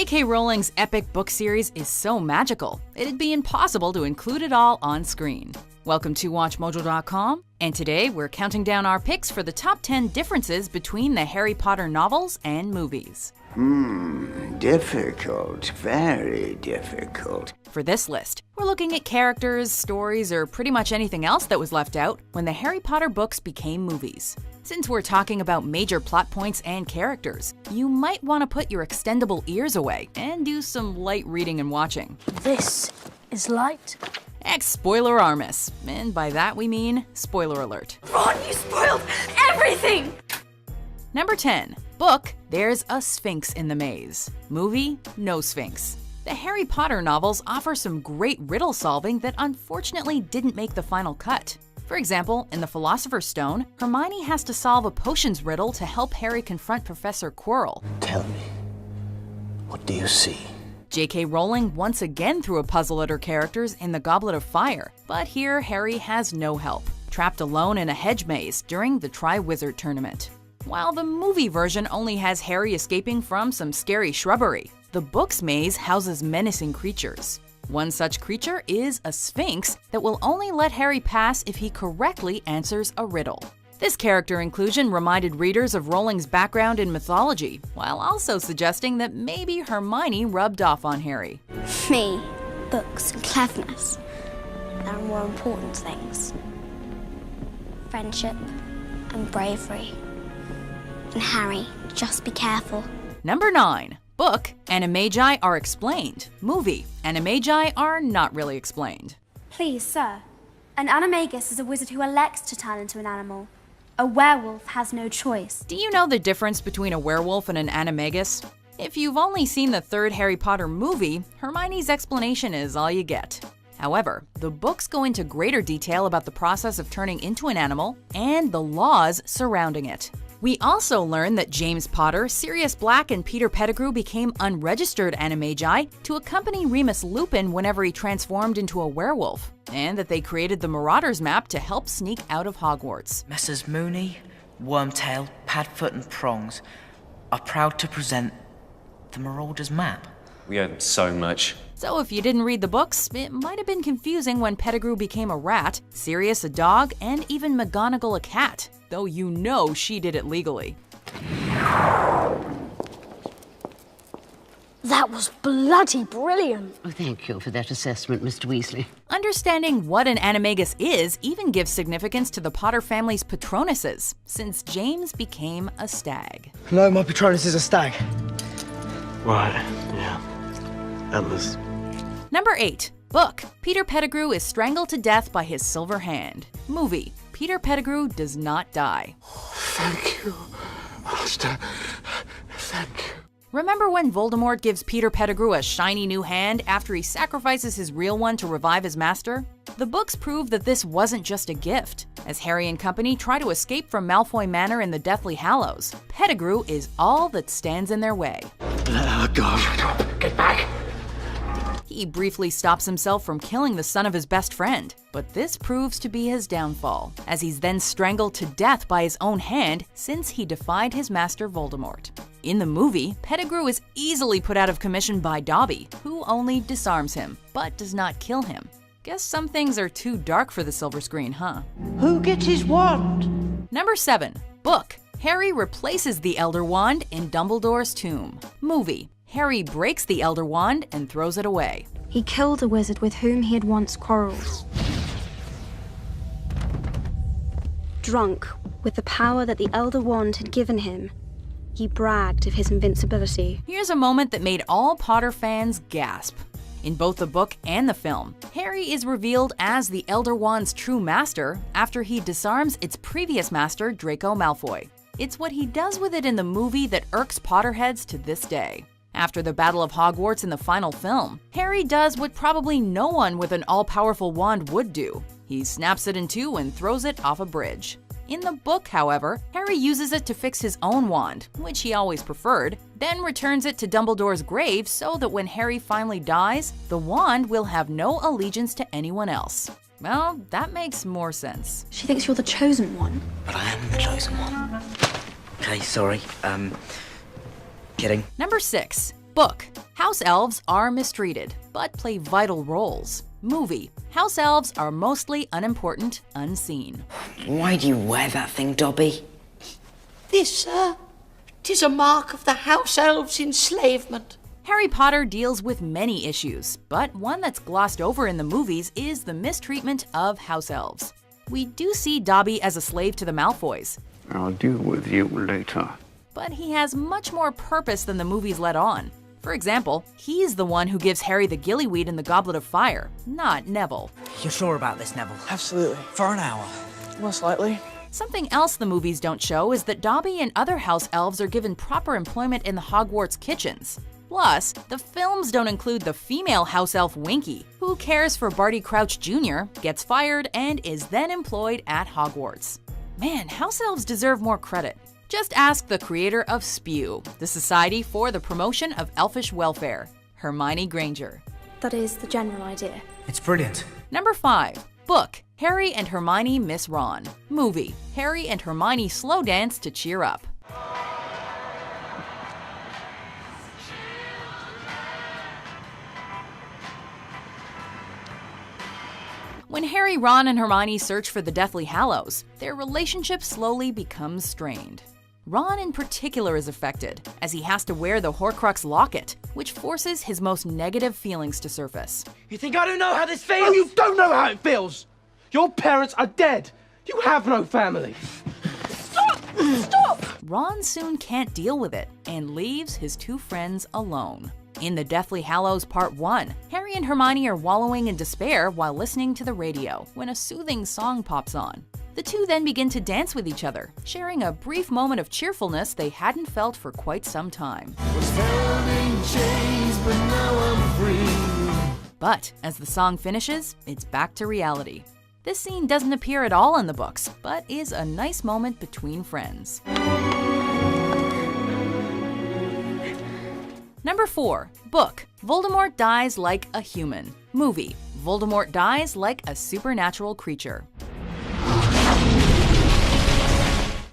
J.K. Rowling's epic book series is so magical, it'd be impossible to include it all on screen. Welcome to WatchMojo.com, and today we're counting down our picks for the top 10 differences between the Harry Potter novels and movies. Difficult, very difficult. For this list, we're looking at characters, stories, or pretty much anything else that was left out when the Harry Potter books became movies. Since we're talking about major plot points and characters, you might want to put your extendable ears away and do some light reading and watching. This is light. Spoiler Armus, and by that we mean spoiler alert. Ron, you spoiled everything! Number 10. Book, there's a Sphinx in the maze. Movie, no Sphinx. The Harry Potter novels offer some great riddle solving that unfortunately didn't make the final cut. For example, in The Philosopher's Stone, Hermione has to solve a potions riddle to help Harry confront Professor Quirrell. Tell me, what do you see? J.K. Rowling once again threw a puzzle at her characters in The Goblet of Fire, but here Harry has no help, trapped alone in a hedge maze during the Triwizard Tournament. While the movie version only has Harry escaping from some scary shrubbery, the book's maze houses menacing creatures. One such creature is a Sphinx that will only let Harry pass if he correctly answers a riddle. This character inclusion reminded readers of Rowling's background in mythology, while also suggesting that maybe Hermione rubbed off on Harry. Me, books and cleverness. There are more important things. Friendship and bravery. And Harry, just be careful. Number 9. Book, Animagi are explained. Movie, Animagi are not really explained. Please, sir. An animagus is a wizard who elects to turn into an animal. A werewolf has no choice. Do you know the difference between a werewolf and an animagus? If you've only seen the third Harry Potter movie, Hermione's explanation is all you get. However, the books go into greater detail about the process of turning into an animal and the laws surrounding it. We also learn that James Potter, Sirius Black, and Peter Pettigrew became unregistered animagi to accompany Remus Lupin whenever he transformed into a werewolf, and that they created the Marauders map to help sneak out of Hogwarts. Messrs. Mooney, Wormtail, Padfoot, and Prongs are proud to present the Marauders map. We owe them so much. So if you didn't read the books, it might have been confusing when Pettigrew became a rat, Sirius a dog, and even McGonagall a cat, though you know she did it legally. That was bloody brilliant. Oh, thank you for that assessment, Mr. Weasley. Understanding what an animagus is even gives significance to the Potter family's Patronuses, since James became a stag. No, my Patronus is a stag. Right, yeah. Atlas. Number 8. Book, Peter Pettigrew is strangled to death by his silver hand. Movie, Peter Pettigrew does not die. Thank you, Master. Thank you. Remember when Voldemort gives Peter Pettigrew a shiny new hand after he sacrifices his real one to revive his master? The books prove that this wasn't just a gift. As Harry and company try to escape from Malfoy Manor in the Deathly Hallows, Pettigrew is all that stands in their way. Let her go. Shut up. Get back. He briefly stops himself from killing the son of his best friend, but this proves to be his downfall, as he's then strangled to death by his own hand since he defied his master Voldemort. In the movie, Pettigrew is easily put out of commission by Dobby, who only disarms him, but does not kill him. Guess some things are too dark for the silver screen, huh? Who gets his wand? Number 7. Book, Harry replaces the Elder Wand in Dumbledore's tomb. Movie, Harry breaks the Elder Wand and throws it away. He killed a wizard with whom he had once quarreled. Drunk with the power that the Elder Wand had given him, he bragged of his invincibility. Here's a moment that made all Potter fans gasp. In both the book and the film, Harry is revealed as the Elder Wand's true master after he disarms its previous master, Draco Malfoy. It's what he does with it in the movie that irks Potterheads to this day. After the Battle of Hogwarts in the final film, Harry does what probably no one with an all-powerful wand would do. He snaps it in two and throws it off a bridge. In the book, however, Harry uses it to fix his own wand, which he always preferred, then returns it to Dumbledore's grave so that when Harry finally dies, the wand will have no allegiance to anyone else. Well, that makes more sense. She thinks you're the chosen one. But I am the chosen one. Okay, sorry. Kidding. Number 6. Book, House elves are mistreated, but play vital roles. Movie. House elves are mostly unimportant, unseen. Why do you wear that thing, Dobby? This, sir, 'tis a mark of the house elves' enslavement. Harry Potter deals with many issues, but one that's glossed over in the movies is the mistreatment of house elves. We do see Dobby as a slave to the Malfoys, I'll deal with you later. but he has much more purpose than the movies let on. For example, he's the one who gives Harry the gillyweed in the Goblet of Fire, not Neville. You're sure about this, Neville? Absolutely. For an hour. Most likely. Something else the movies don't show is that Dobby and other house elves are given proper employment in the Hogwarts kitchens. Plus, the films don't include the female house elf Winky, who cares for Barty Crouch Jr., gets fired, and is then employed at Hogwarts. Man, house elves deserve more credit. Just ask the creator of SPEW, the Society for the Promotion of Elfish Welfare, Hermione Granger. That is the general idea. It's brilliant. Number 5. Book. Harry and Hermione Miss Ron. Movie. Harry and Hermione slow dance to cheer up. When Harry, Ron, and Hermione search for the Deathly Hallows, their relationship slowly becomes strained. Ron in particular is affected, as he has to wear the Horcrux locket, which forces his most negative feelings to surface. You think I don't know how this feels? Oh, you don't know how it feels! Your parents are dead! You have no family! Stop! Ron soon can't deal with it and leaves his two friends alone. In The Deathly Hallows Part 1, Harry and Hermione are wallowing in despair while listening to the radio when a soothing song pops on. The two then begin to dance with each other, sharing a brief moment of cheerfulness they hadn't felt for quite some time. But as the song finishes, it's back to reality. This scene doesn't appear at all in the books, but is a nice moment between friends. Number 4. Book. Voldemort dies like a human. Movie. Voldemort dies like a supernatural creature.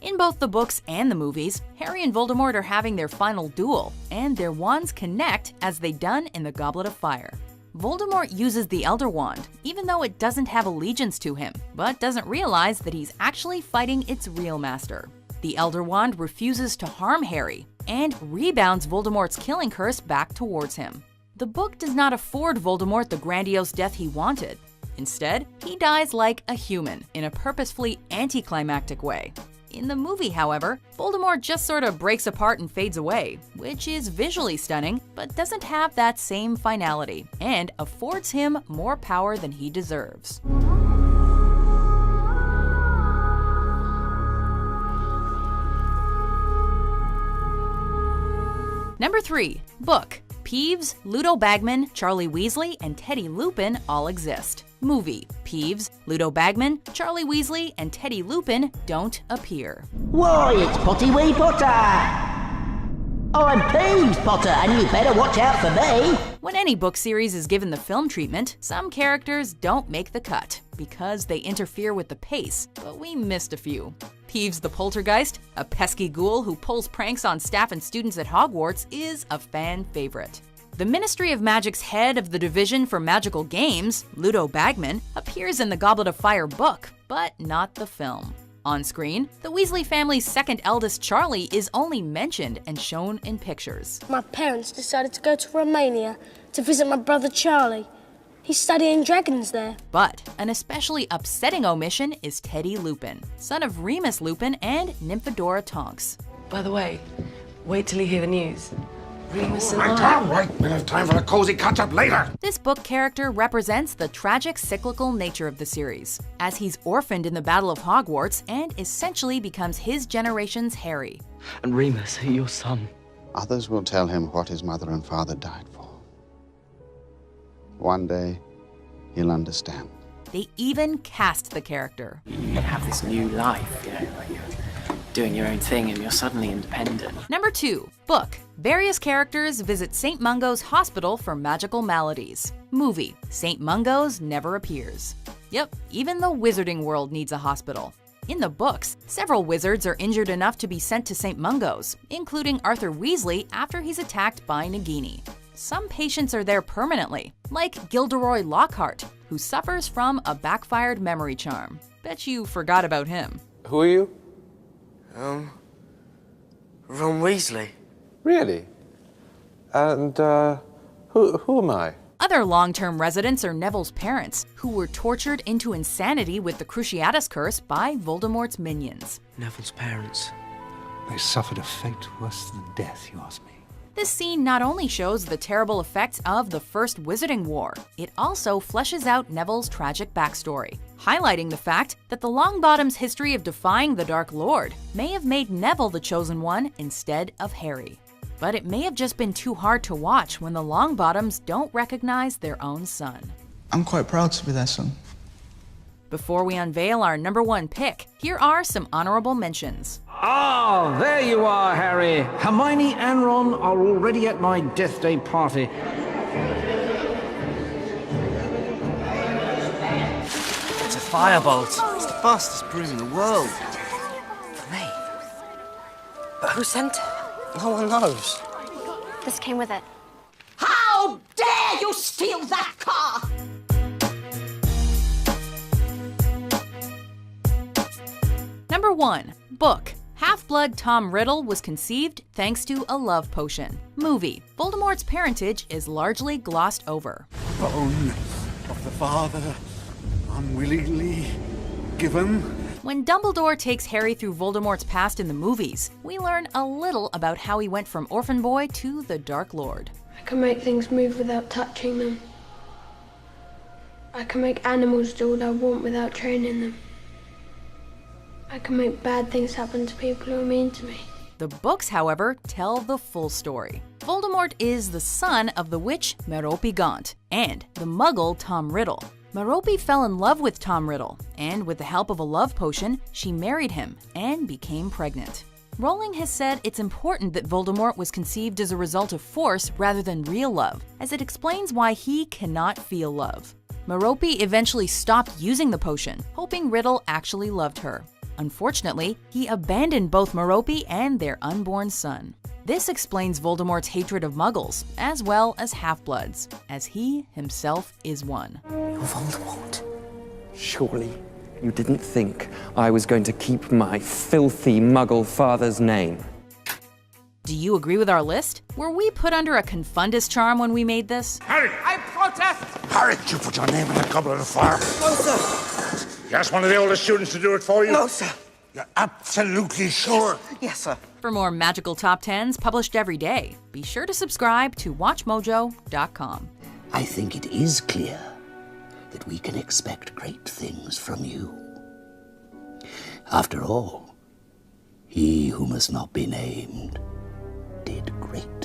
In both the books and the movies, Harry and Voldemort are having their final duel, and their wands connect as they done in the Goblet of Fire. Voldemort uses the Elder Wand, even though it doesn't have allegiance to him, but doesn't realize that he's actually fighting its real master. The Elder Wand refuses to harm Harry, and rebounds Voldemort's killing curse back towards him. The book does not afford Voldemort the grandiose death he wanted. Instead, he dies like a human, in a purposefully anticlimactic way. In the movie, however, Voldemort just sort of breaks apart and fades away, which is visually stunning, but doesn't have that same finality, and affords him more power than he deserves. Number 3. Book. Peeves, Ludo Bagman, Charlie Weasley, and Teddy Lupin all exist. Movie. Peeves, Ludo Bagman, Charlie Weasley, and Teddy Lupin don't appear. Why, it's Potty Wee Potter! I'm Peeves, Potter, and you better watch out for me! When any book series is given the film treatment, some characters don't make the cut because they interfere with the pace, but we missed a few. Peeves the Poltergeist, a pesky ghoul who pulls pranks on staff and students at Hogwarts, is a fan favorite. The Ministry of Magic's head of the Division for Magical Games, Ludo Bagman, appears in the Goblet of Fire book, but not the film. On screen, the Weasley family's second eldest Charlie is only mentioned and shown in pictures. My parents decided to go to Romania to visit my brother Charlie. He's studying dragons there. But an especially upsetting omission is Teddy Lupin, son of Remus Lupin and Nymphadora Tonks. By the way, wait till you hear the news. Remus and All right, we'll have time for a cozy catch-up later. This book character represents the tragic cyclical nature of the series, as he's orphaned in the Battle of Hogwarts and essentially becomes his generation's Harry. And Remus, your son. Others will tell him what his mother and father died for. One day, he'll understand. They even cast the character. You have this new life, you know, like you're doing your own thing and you're suddenly independent. Number 2. Book. Various characters visit St. Mungo's Hospital for Magical Maladies. Movie. St. Mungo's never appears. Yep, even the wizarding world needs a hospital. In the books, several wizards are injured enough to be sent to St. Mungo's, including Arthur Weasley after he's attacked by Nagini. some patients are there permanently, like Gilderoy Lockhart, who suffers from a backfired memory charm. Bet you forgot about him. Who are you? Ron Weasley. Really? And, who am I? Other long-term residents are Neville's parents, who were tortured into insanity with the Cruciatus Curse by Voldemort's minions. Neville's parents. They suffered a fate worse than death, you ask me. This scene not only shows the terrible effects of the First Wizarding War, it also fleshes out Neville's tragic backstory, highlighting the fact that the Longbottoms' history of defying the Dark Lord may have made Neville the chosen one instead of Harry. But it may have just been too hard to watch when the Longbottoms don't recognize their own son. I'm quite proud to be their son. Before we unveil our #1 pick, here are some honorable mentions. Ah, there you are, Harry. Hermione and Ron are already at my death day party. It's a firebolt. It's the fastest broom in the world. For me. But who sent it? No one knows. This came with it. How dare you steal that car! Number 1. Book. Half-Blood Tom Riddle was conceived thanks to a love potion. Movie. Voldemort's parentage is largely glossed over. Bone of the father, unwillingly given. When Dumbledore takes Harry through Voldemort's past in the movies, we learn a little about how he went from orphan boy to the Dark Lord. I can make things move without touching them. I can make animals do what I want without training them. I can make bad things happen to people who are mean to me. The books, however, tell the full story. Voldemort is the son of the witch Merope Gaunt and the muggle Tom Riddle. Merope fell in love with Tom Riddle, and with the help of a love potion, she married him and became pregnant. Rowling has said it's important that Voldemort was conceived as a result of force rather than real love, as it explains why he cannot feel love. Merope eventually stopped using the potion, hoping Riddle actually loved her. Unfortunately, he abandoned both Merope and their unborn son. This explains Voldemort's hatred of Muggles, as well as Half-Bloods, as he himself is one. You're Voldemort. Surely you didn't think I was going to keep my filthy Muggle father's name? Do you agree with our list? Were we put under a Confundus charm when we made this? Harry! I protest! Harry, you put your name in the goblet of fire. No, sir. You asked one of the oldest students to do it for you? No, sir. You're absolutely sure? Yes, sir. For more magical top 10s published every day, be sure to subscribe to WatchMojo.com. I think it is clear that we can expect great things from you. After all, he who must not be named did great